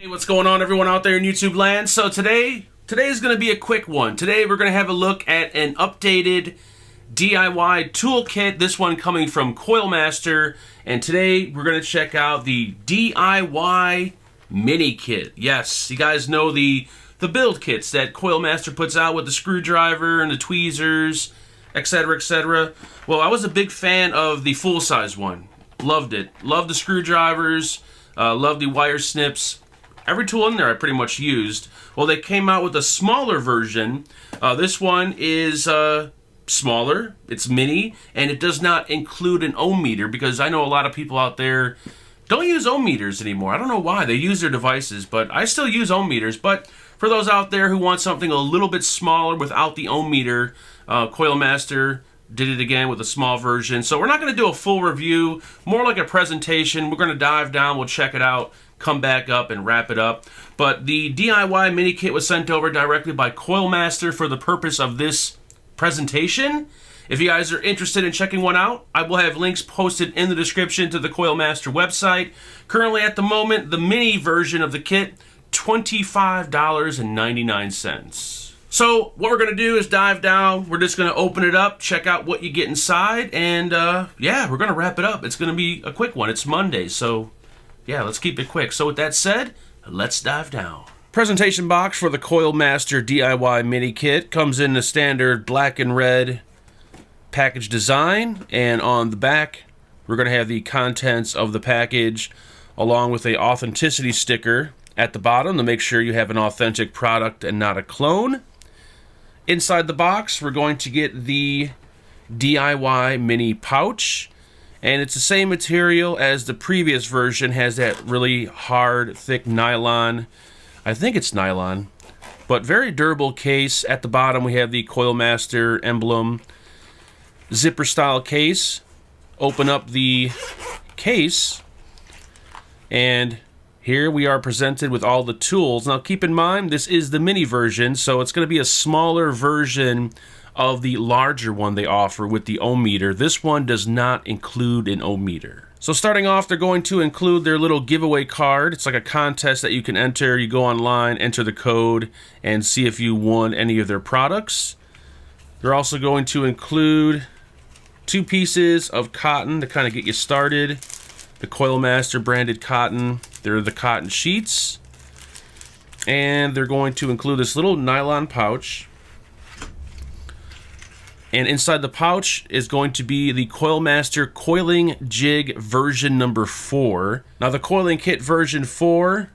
Hey, what's going on, everyone out there in YouTube land? So today is going to be a quick one. Today we're going to have a look at an updated DIY toolkit. This one coming from Coil Master, and today we're going to check out the DIY mini kit. Yes, you guys know the build kits that Coil Master puts out with the screwdriver and the tweezers, etc., etc. Well, I was a big fan of the full-size one. Loved it. Loved the screwdrivers. Loved the wire snips. Every tool in there I pretty much used. Well, they came out with a smaller version. This one is smaller, it's mini, and it does not include an ohm meter, because I know a lot of people out there don't use ohm meters anymore. I don't know why. They use their devices, but I still use ohm meters. But for those out there who want something a little bit smaller without the ohm meter, Coil Master did it again with a small version. So we're not going to do a full review, more like a presentation. We're going to dive down, we'll check it out, come back up and wrap it up. But the DIY mini kit was sent over directly by Coil Master for the purpose of this presentation. If you guys are interested in checking one out, I will have links posted in the description to the Coil Master website. Currently at the moment, the mini version of the kit, $25.99. So what we're going to do is dive down. We're just going to open it up, check out what you get inside, and yeah, we're going to wrap it up. It's going to be a quick one. It's Monday, so yeah, let's keep it quick. So with that said, let's dive down. Presentation box for the Coil Master DIY mini kit comes in the standard black and red package design, and on the back we're going to have the contents of the package along with a authenticity sticker at the bottom to make sure you have an authentic product and not a clone. Inside the box we're going to get the DIY mini pouch, and it's the same material as the previous version. Has that really hard, thick nylon, I think it's nylon, but very durable case. At the bottom we have the Coil Master emblem, zipper style case. Open up the case, and here we are presented with all the tools. Now keep in mind, this is the mini version, so it's going to be a smaller version of the larger one they offer with the ohm meter. This one does not include an ohm meter. So starting off, they're going to include their little giveaway card. It's like a contest that you can enter. You go online, enter the code, and see if you won any of their products. They're also going to include 2 pieces of cotton to kind of get you started. The Coil Master branded cotton. They're the cotton sheets. And they're going to include this little nylon pouch. And inside the pouch is going to be the Coil Master Coiling Jig version number 4. Now the Coiling Kit version 4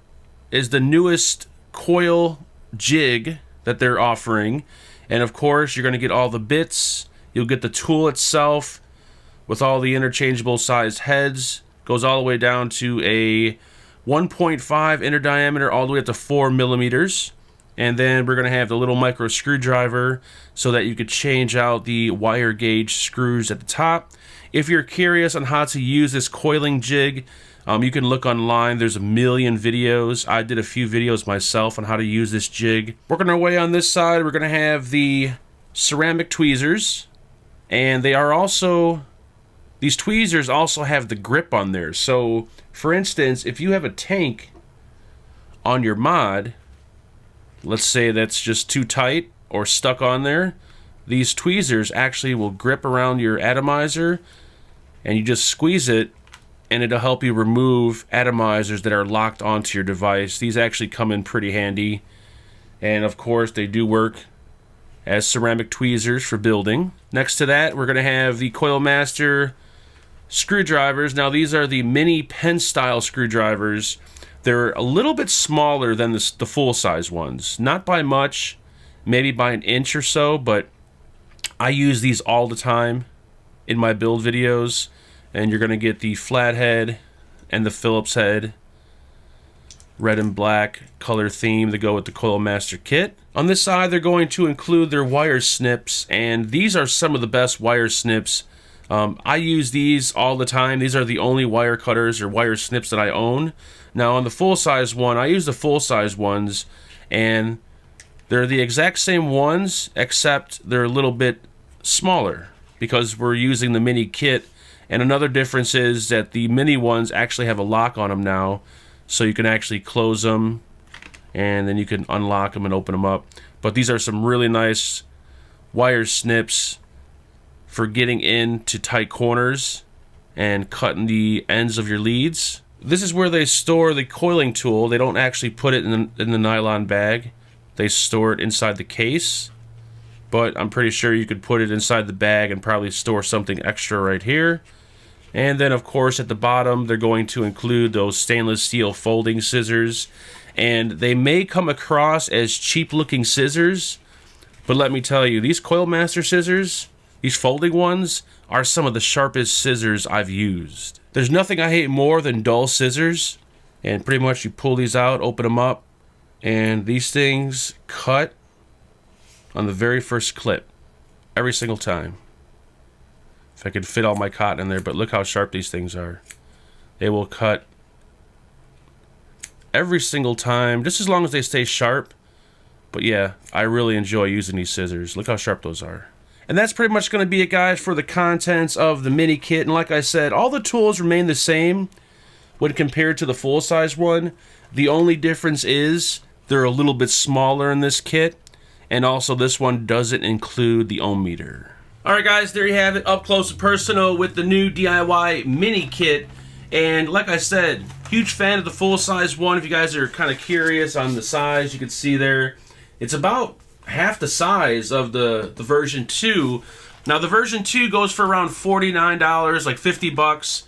is the newest coil jig that they're offering. And of course you're going to get all the bits. You'll get the tool itself with all the interchangeable size heads. Goes all the way down to a 1.5 inner diameter all the way up to 4 millimeters. And then we're going to have the little micro screwdriver so that you could change out the wire gauge screws at the top. If you're curious on how to use this coiling jig, you can look online. There's a million videos. I did a few videos myself on how to use this jig. Working our way on this side, we're going to have the ceramic tweezers. And they are also, these tweezers also have the grip on there. So for instance, if you have a tank on your mod, let's say that's just too tight or stuck on there, these tweezers actually will grip around your atomizer, and you just squeeze it and it'll help you remove atomizers that are locked onto your device. These actually come in pretty handy, and of course they do work as ceramic tweezers for building. Next to that we're going to have the Coil Master screwdrivers. Now these are the mini pen style screwdrivers. They're a little bit smaller than the full-size ones. Not by much, maybe by an inch or so, but I use these all the time in my build videos. And you're going to get the flathead and the Phillips head, red and black color theme to go with the Coil Master kit. On this side, they're going to include their wire snips, and these are some of the best wire snips. I use these all the time. These are the only wire cutters or wire snips that I own. Now on the full-size one, I use the full-size ones, and they're the exact same ones, except they're a little bit smaller because we're using the mini kit. And another difference is that the mini ones actually have a lock on them now, so you can actually close them, and then you can unlock them and open them up. But these are some really nice wire snips for getting into tight corners and cutting the ends of your leads. This is where they store the coiling tool. They don't actually put it in the nylon bag. They store it inside the case. But I'm pretty sure you could put it inside the bag and probably store something extra right here. And then, of course, at the bottom, they're going to include those stainless steel folding scissors. And they may come across as cheap-looking scissors, but let me tell you, these Coil Master scissors, these folding ones, are some of the sharpest scissors I've used. There's nothing I hate more than dull scissors. And pretty much you pull these out, open them up, and these things cut on the very first clip, every single time. If I could fit all my cotton in there, but look how sharp these things are. They will cut every single time, just as long as they stay sharp. But yeah, I really enjoy using these scissors. Look how sharp those are. And that's pretty much going to be it, guys, for the contents of the mini kit. And like I said, all the tools remain the same when compared to the full-size one. The only difference is they're a little bit smaller in this kit. And also this one doesn't include the ohm meter. Alright guys, there you have it, up close and personal with the new DIY mini kit. And like I said, huge fan of the full-size one. If you guys are kind of curious on the size, you can see there, it's about half the size of the version 2. Now the version 2 goes for around $49, like 50 bucks.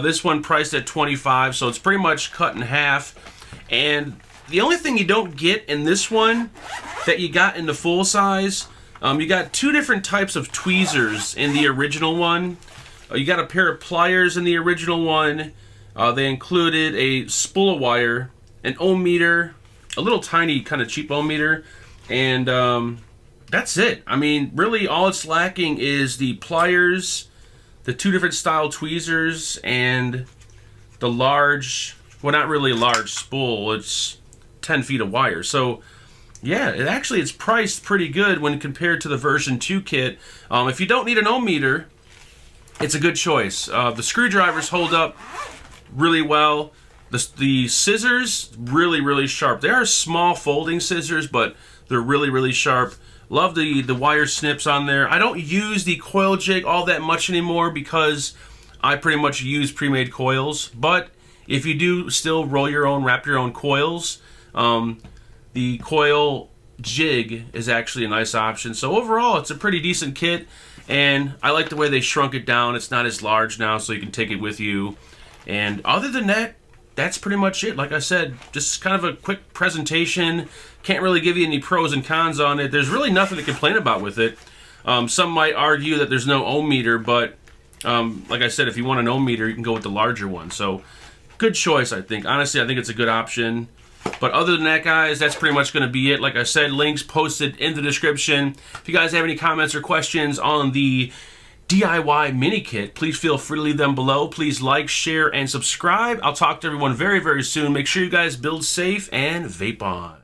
This one priced at $25, so it's pretty much cut in half. And the only thing you don't get in this one that you got in the full size, you got two different types of tweezers in the original one. You got a pair of pliers in the original one. They included a spool of wire, an ohm meter, a little tiny kind of cheap ohm meter, and that's it. I mean, really all it's lacking is the pliers, the two different style tweezers, and the large, well, not really a large spool, it's 10 feet of wire. So yeah, it's priced pretty good when compared to the version 2 kit. If you don't need an ohm meter, it's a good choice. The screwdrivers hold up really well. The scissors, really sharp. They are small folding scissors, but they're really sharp. Love the wire snips on there. I don't use the coil jig all that much anymore because I pretty much use pre-made coils. But if you do still roll your own, wrap your own coils, the coil jig is actually a nice option. So overall, it's a pretty decent kit, and I like the way they shrunk it down. It's not as large now, so you can take it with you. And other than that, that's pretty much it. Like I said, just kind of a quick presentation. Can't really give you any pros and cons on it. There's really nothing to complain about with it. Some might argue that there's no ohm meter, but like I said, if you want an ohm meter, you can go with the larger one. So good choice, I think. Honestly, I think it's a good option. But other than that, guys, that's pretty much going to be it. Like I said, links posted in the description. If you guys have any comments or questions on the DIY mini kit, please feel free to leave them below. Please like, share, and subscribe. I'll talk to everyone very soon. Make sure you guys build safe and vape on.